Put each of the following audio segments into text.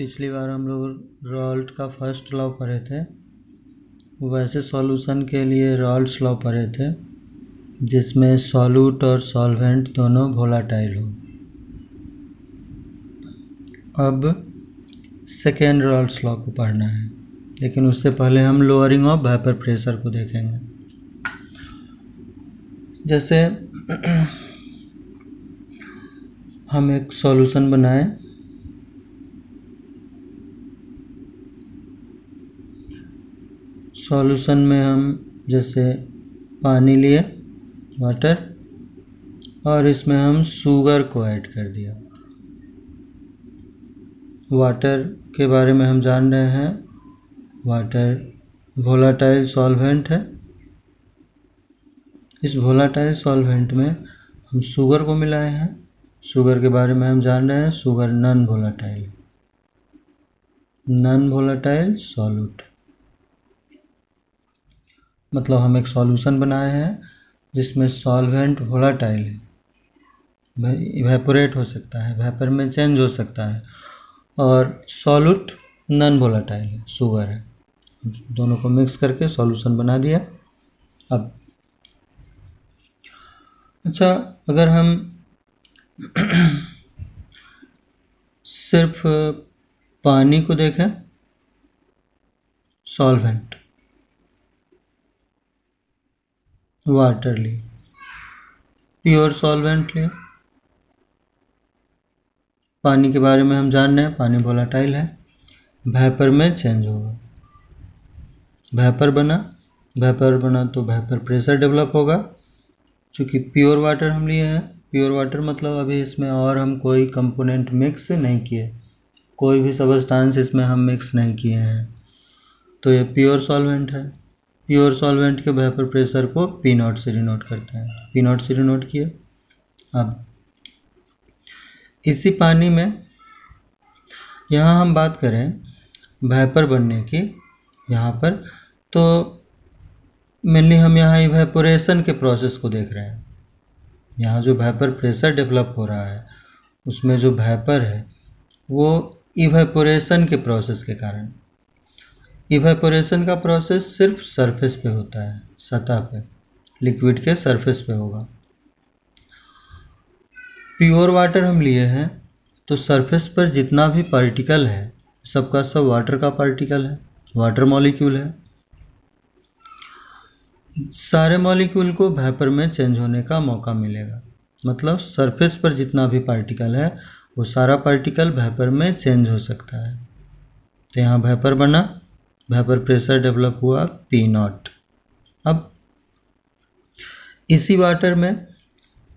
पिछली बार हम लोग रॉल्ट का फर्स्ट लॉ पढ़े थे, वैसे सॉल्यूशन के लिए रॉल्ट्स लॉ पढ़े थे जिसमें सॉल्यूट और सॉल्वेंट दोनों वोलाटाइल हो। अब सेकेंड रॉल्ट्स लॉ को पढ़ना है, लेकिन उससे पहले हम लोअरिंग ऑफ वेपर प्रेशर को देखेंगे। जैसे हम एक सॉल्यूशन बनाएं, सॉल्यूशन में हम जैसे पानी लिए, वाटर, और इसमें हम शुगर को ऐड कर दिया। वाटर के बारे में हम जान रहे हैं, वाटर वोलाटाइल सॉल्वेंट है। इस वोलाटाइल सॉल्वेंट में हम शुगर को मिलाए हैं। शुगर के बारे में हम जान रहे हैं, शुगर नॉन वोलाटाइल सॉल्यूट। मतलब हम एक सॉल्यूशन बनाए हैं जिसमें सॉल्वेंट वोलाटाइल है, इवेपोरेट हो सकता है, वेपर में चेंज हो सकता है, और सॉल्यूट नॉन वोलाटाइल है, शुगर है। दोनों को मिक्स करके सॉल्यूशन बना दिया। अब अच्छा, अगर हम सिर्फ पानी को देखें, सॉल्वेंट वाटर लिए, प्योर सॉल्वेंट लिए। पानी के बारे में हम जान रहे हैं, पानी वोलाटाइल है, वेपर में चेंज होगा। वेपर बना तो वेपर प्रेशर डेवलप होगा। चूँकि प्योर वाटर हम लिए हैं, प्योर वाटर मतलब अभी इसमें और हम कोई कंपोनेंट मिक्स नहीं किए, कोई भी सब्सटेंस इसमें हम मिक्स नहीं किए हैं, तो ये प्योर सॉल्वेंट है। प्योर सॉल्वेंट के वेपर प्रेशर को P0 से डिनोट करते हैं। P0 से डिनोट किए। अब इसी पानी में यहाँ हम बात करें वेपर बनने की, यहाँ पर तो मेनली हम यहाँ इवेपोरेशन के प्रोसेस को देख रहे हैं। यहाँ जो वेपर प्रेशर डेवलप हो रहा है उसमें जो वेपर है वो इवेपोरेशन के प्रोसेस के कारण। इवेपोरेशन का प्रोसेस सिर्फ सरफेस पे होता है, सतह पे, लिक्विड के सरफेस पे होगा। प्योर वाटर हम लिए हैं तो सरफेस पर जितना भी पार्टिकल है सबका सब वाटर का पार्टिकल है, वाटर मॉलिक्यूल है। सारे मॉलिक्यूल को वेपर में चेंज होने का मौका मिलेगा। मतलब सरफेस पर जितना भी पार्टिकल है वो सारा पार्टिकल वेपर में चेंज हो सकता है। तो यहाँ वेपर बना, वेपर प्रेशर डेवलप हुआ P0। अब इसी वाटर में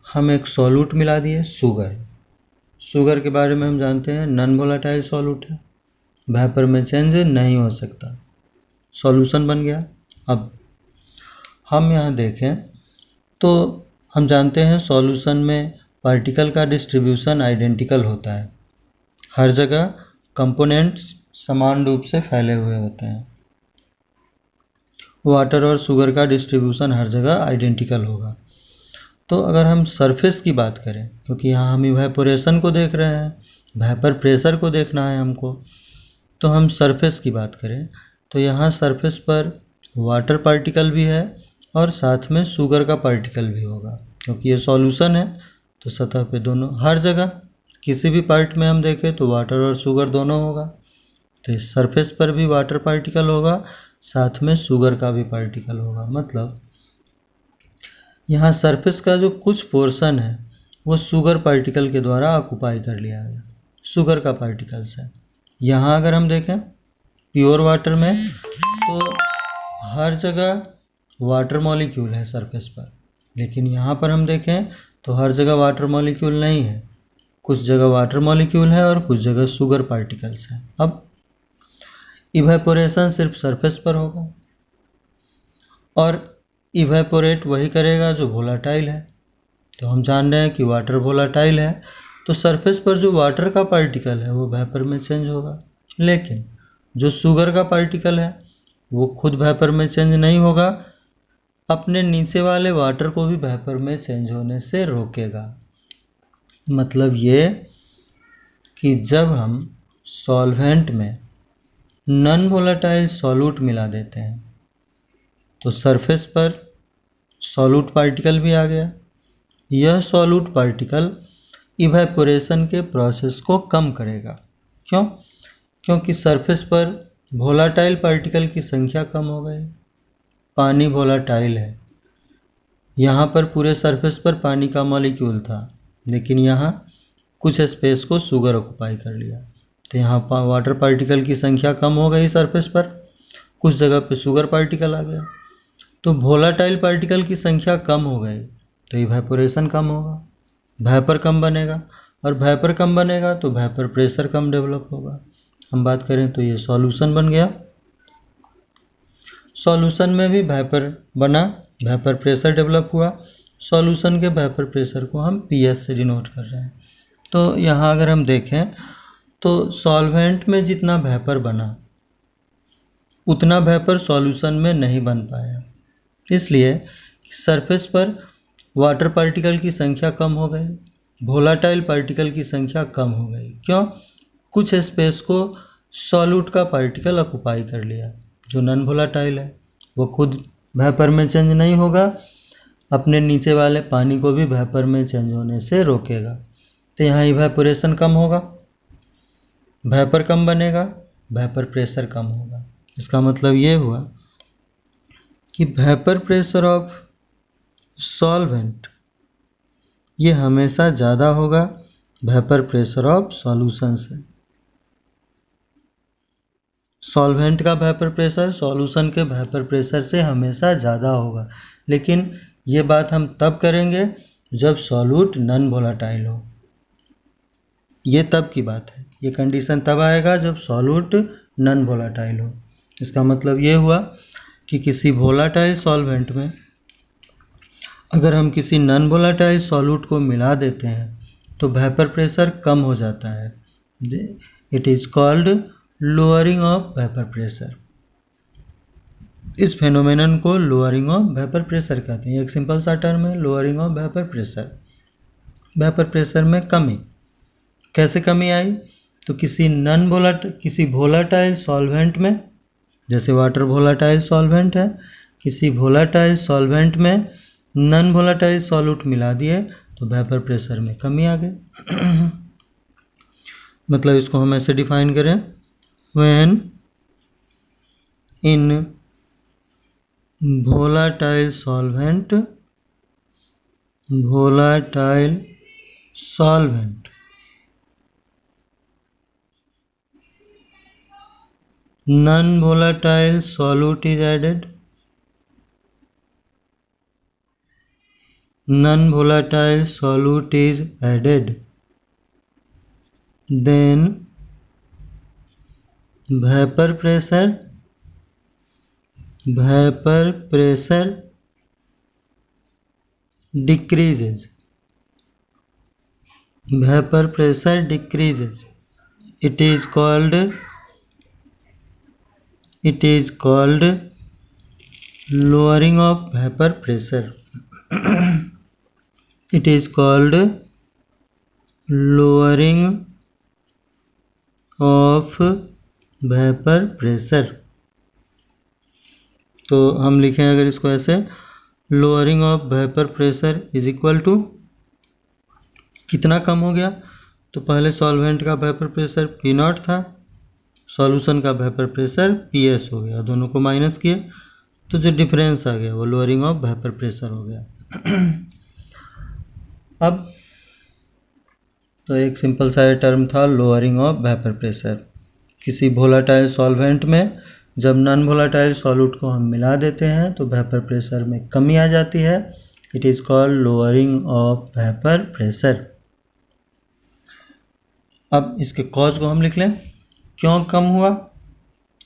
हम एक सॉल्यूट मिला दिए, शुगर। शुगर के बारे में हम जानते हैं नॉन वोलाटाइल सॉल्यूट है, वेपर में चेंज नहीं हो सकता, सॉल्यूशन बन गया। अब हम यहाँ देखें तो हम जानते हैं सॉल्यूशन में पार्टिकल का डिस्ट्रीब्यूशन आइडेंटिकल होता है। हर जगह कंपोनेंट्स समान रूप से फैले हुए होते हैं। वाटर और शुगर का डिस्ट्रीब्यूशन हर जगह आइडेंटिकल होगा। तो अगर हम सरफेस की बात करें, क्योंकि यहाँ हम इवेपोरेशन को देख रहे हैं, वेपर प्रेशर को देखना है हमको, तो हम सरफेस की बात करें तो यहाँ सरफेस पर वाटर पार्टिकल भी है और साथ में शुगर का पार्टिकल भी होगा। क्योंकि ये सॉल्यूशन है तो सतह पे दोनों, हर जगह किसी भी पार्ट में हम देखें तो वाटर और शुगर दोनों होगा। तो इस सरफेस पर भी वाटर पार्टिकल होगा, साथ में शुगर का भी पार्टिकल होगा। मतलब यहाँ सरफेस का जो कुछ पोर्शन है वो शुगर पार्टिकल के द्वारा ऑक्युपाई कर लिया गया, शुगर का पार्टिकल्स है। यहाँ अगर हम देखें प्योर वाटर में तो हर जगह वाटर मॉलिक्यूल है सरफेस पर, लेकिन यहाँ पर हम देखें तो हर जगह वाटर मॉलिक्यूल नहीं है, कुछ जगह वाटर मॉलिक्यूल है और कुछ जगह शुगर पार्टिकल्स हैं। अब इवेपोरेशन सिर्फ सरफेस पर होगा और इवेपोरेट वही करेगा जो वोलाटाइल है। तो हम जान रहे हैं कि वाटर वोलाटाइल है, तो सरफेस पर जो वाटर का पार्टिकल है वो वेपर में चेंज होगा, लेकिन जो शुगर का पार्टिकल है वो खुद वेपर में चेंज नहीं होगा, अपने नीचे वाले वाटर को भी वेपर में चेंज होने से रोकेगा। मतलब ये कि जब हम सॉल्वेंट में नॉन वोलेटाइल सॉल्यूट मिला देते हैं तो सरफेस पर सॉल्यूट पार्टिकल भी आ गया। यह सॉल्यूट पार्टिकल इवेपोरेशन के प्रोसेस को कम करेगा। क्यों? क्योंकि सरफेस पर वोलेटाइल पार्टिकल की संख्या कम हो गई। पानी वोलेटाइल है, यहाँ पर पूरे सरफेस पर पानी का मॉलिक्यूल था, लेकिन यहाँ कुछ स्पेस को शुगर ऑक्युपाई कर लिया, तो यहाँ वाटर पार्टिकल की संख्या कम हो गई सरफेस पर, कुछ जगह पे शुगर पार्टिकल आ गया। तो वोलेटाइल पार्टिकल की संख्या कम हो गई तो इवेपोरेशन कम होगा, वेपर कम बनेगा, और वेपर कम बनेगा तो वेपर प्रेशर कम डेवलप होगा। हम बात करें तो ये सॉल्यूशन बन गया। सॉल्यूशन में भी वेपर बना, वेपर प्रेशर डेवलप हुआ। सॉल्यूशन के वेपर प्रेशर को हम पीएस से डिनोट कर रहे हैं। तो यहाँ अगर हम देखें तो सॉल्वेंट में जितना वेपर बना उतना वेपर सॉल्यूशन में नहीं बन पाया, इसलिए सरफेस पर वाटर पार्टिकल की संख्या कम हो गई, वोलेटाइल पार्टिकल की संख्या कम हो गई। क्यों? कुछ स्पेस को सॉल्यूट का पार्टिकल ऑक्युपाई कर लिया। जो नॉन वोलेटाइल है वो खुद वेपर में चेंज नहीं होगा, अपने नीचे वाले पानी को भी वेपर में चेंज होने से रोकेगा। तो यहाँ इवेपोरेशन कम होगा, वेपर कम बनेगा, वेपर प्रेशर कम होगा। इसका मतलब ये हुआ कि वेपर प्रेशर ऑफ सॉल्वेंट ये हमेशा ज़्यादा होगा वेपर प्रेशर ऑफ सॉल्यूशन से। सॉल्वेंट का वेपर प्रेशर सॉल्यूशन के वेपर प्रेशर से हमेशा ज़्यादा होगा, लेकिन ये बात हम तब करेंगे जब सॉल्यूट नॉन वोलेटाइल हो। ये तब की बात है, ये कंडीशन तब आएगा जब सॉल्यूट नॉन वोलेटाइल हो। इसका मतलब ये हुआ कि किसी वोलेटाइल सॉल्वेंट में अगर हम किसी नॉन वोलेटाइल सॉल्यूट को मिला देते हैं तो वेपर प्रेशर कम हो जाता है। It is called lowering of vapour pressure. इस फेनोमेनन को लोअरिंग ऑफ वेपर प्रेशर कहते हैं। एक सिंपल सा टर्म है lowering of vapour pressure. Vapour pressure में कमी। कैसे कमी आई? तो किसी वोलेटाइल सॉल्वेंट में, जैसे वाटर वोलेटाइल सॉल्वेंट है, किसी वोलेटाइल सॉल्वेंट में नॉन वोलेटाइल सॉल्यूट मिला दिए तो वेपर प्रेशर में कमी आ गई। मतलब इसको हम ऐसे डिफाइन करें, when in volatile solvent non-volatile solute is added, non-volatile solute is added, then vapor pressure decreases. Vapor pressure decreases. It is called lowering of vapor pressure. It is called lowering of vapor pressure. तो हम लिखें अगर इसको ऐसे, lowering of vapour pressure is equal to, कितना कम हो गया? तो पहले सॉल्वेंट का वेपर प्रेशर P0 था, सॉल्यूशन का वेपर प्रेशर PS हो गया, दोनों को माइनस किए तो जो डिफरेंस आ गया वो लोअरिंग ऑफ वेपर प्रेशर हो गया। अब तो एक सिंपल सा टर्म था लोअरिंग ऑफ वेपर प्रेशर। किसी वोलेटाइल सॉल्वेंट में जब नॉन वोलेटाइल सॉल्यूट को हम मिला देते हैं तो वेपर प्रेशर में कमी आ जाती है। It is called lowering of vapour pressure. अब इसके कॉज को हम लिख लें, क्यों कम हुआ?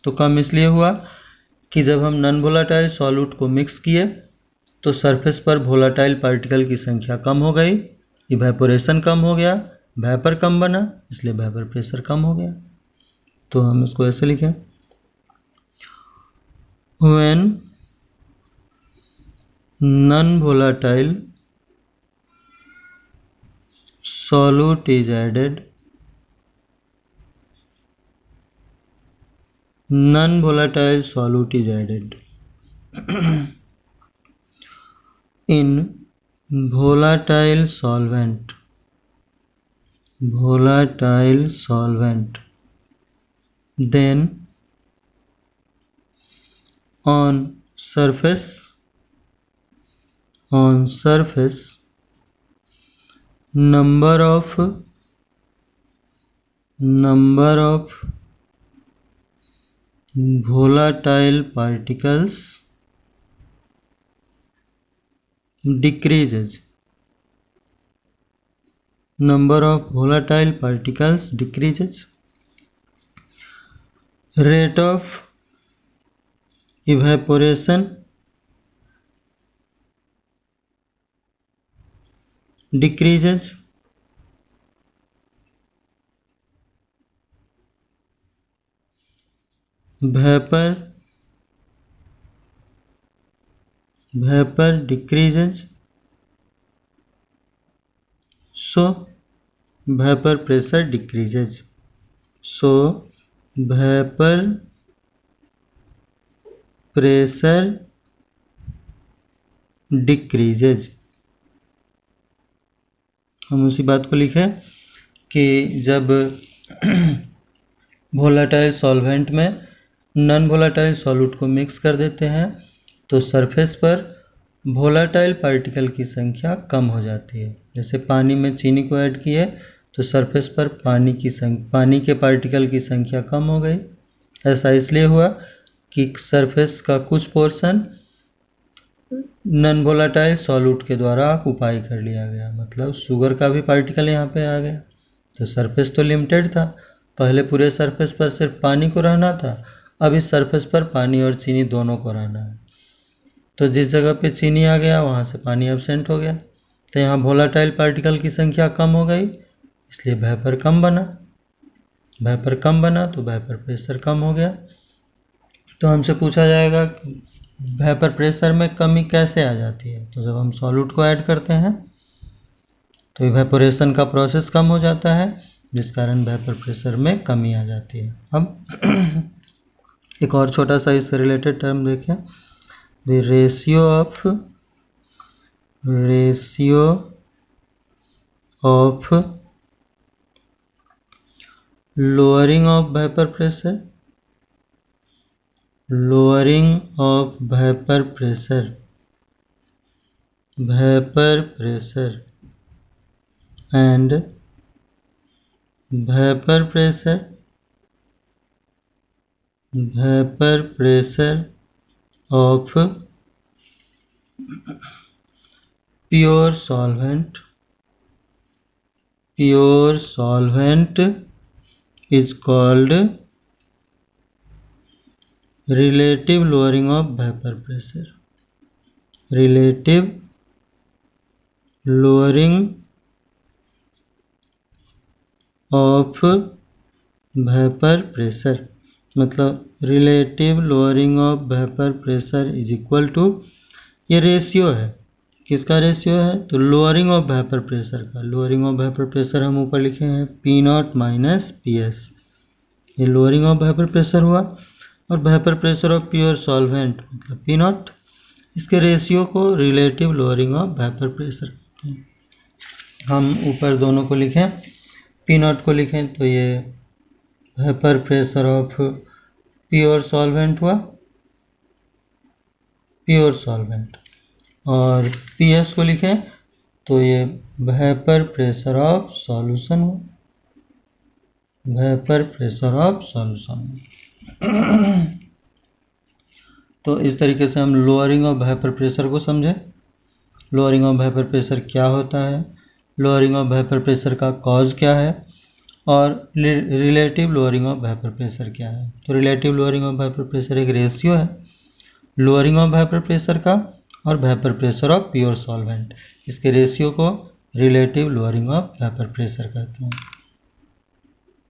तो कम इसलिए हुआ कि जब हम नॉन वोलेटाइल सॉल्यूट को मिक्स किए तो सरफेस पर वोलेटाइल पार्टिकल की संख्या कम हो गई, इवेपोरेशन कम हो गया, वेपर कम बना, इसलिए वेपर प्रेशर कम हो गया। तो हम इसको ऐसे लिखें, when non-volatile solute is added non volatile solute is added. In volatile solvent, then on surface number of volatile particles decreases. Number of volatile particles decreases. Rate of evaporation decreases. Vapor decreases. So vapor pressure decreases. So vapor pressure decreases. हम उसी बात को लिखें कि जब volatile solvent में non volatile solute को mix कर देते हैं तो सरफेस पर वोलेटाइल पार्टिकल की संख्या कम हो जाती है। जैसे पानी में चीनी को ऐड किए तो सरफेस पर पानी के पार्टिकल की संख्या कम हो गई। ऐसा इसलिए हुआ कि सरफेस का कुछ पोर्शन नॉन वोलेटाइल सॉल्यूट के द्वारा ऑक्युपाई कर लिया गया, मतलब शुगर का भी पार्टिकल यहाँ पे आ गया। तो सरफेस तो लिमिटेड था, पहले पूरे सरफेस पर सिर्फ पानी को रहना था, अब इस सरफेस पर पानी और चीनी दोनों को रहना है। तो जिस जगह पे चीनी आ गया वहाँ से पानी एब्सेंट हो गया, तो यहाँ वोलेटाइल पार्टिकल की संख्या कम हो गई, इसलिए वेपर कम बना। वेपर कम बना तो वेपर प्रेशर कम हो गया। तो हमसे पूछा जाएगा वेपर प्रेशर में कमी कैसे आ जाती है। तो जब हम सॉल्यूट को ऐड करते हैं तो इवेपोरेशन का प्रोसेस कम हो जाता है, जिस कारण वेपर प्रेशर में कमी आ जाती है। अब एक और छोटा सा इससे रिलेटेड टर्म देखें, the ratio of lowering of vapor pressure and vapor pressure of pure solvent is called relative lowering of vapor pressure. Relative lowering of vapor pressure मतलब relative lowering of vapour pressure is equal to, ये ratio है, किसका ratio है तो lowering of vapour pressure का। Lowering of vapour pressure हम ऊपर लिखे हैं P0 माइनस PS, ये लोअरिंग ऑफ वेपर प्रेशर हुआ। और vapour pressure of pure solvent मतलब P0, इसके रेशियो को relative lowering of vapour pressure कहते हैं। हम ऊपर दोनों को लिखें, P0 को लिखें तो ये vapour pressure of pure solvent हुआ, प्योर सॉल्वेंट, और PS को लिखें तो ये वेपर प्रेशर ऑफ सॉल्यूशन हुआ, वेपर प्रेशर ऑफ सॉल्यूशन। तो इस तरीके से हम लोअरिंग ऑफ वेपर प्रेशर को समझे। लोअरिंग ऑफ वेपर प्रेशर क्या होता है, लोअरिंग ऑफ वेपर प्रेशर का कॉज क्या है, और relative lowering of vapour pressure क्या है। तो relative lowering of vapour pressure एक रेशियो है लोअरिंग ऑफ वेपर प्रेशर का और vapour pressure of pure solvent, इसके रेशियो को relative lowering of vapour pressure कहते हैं।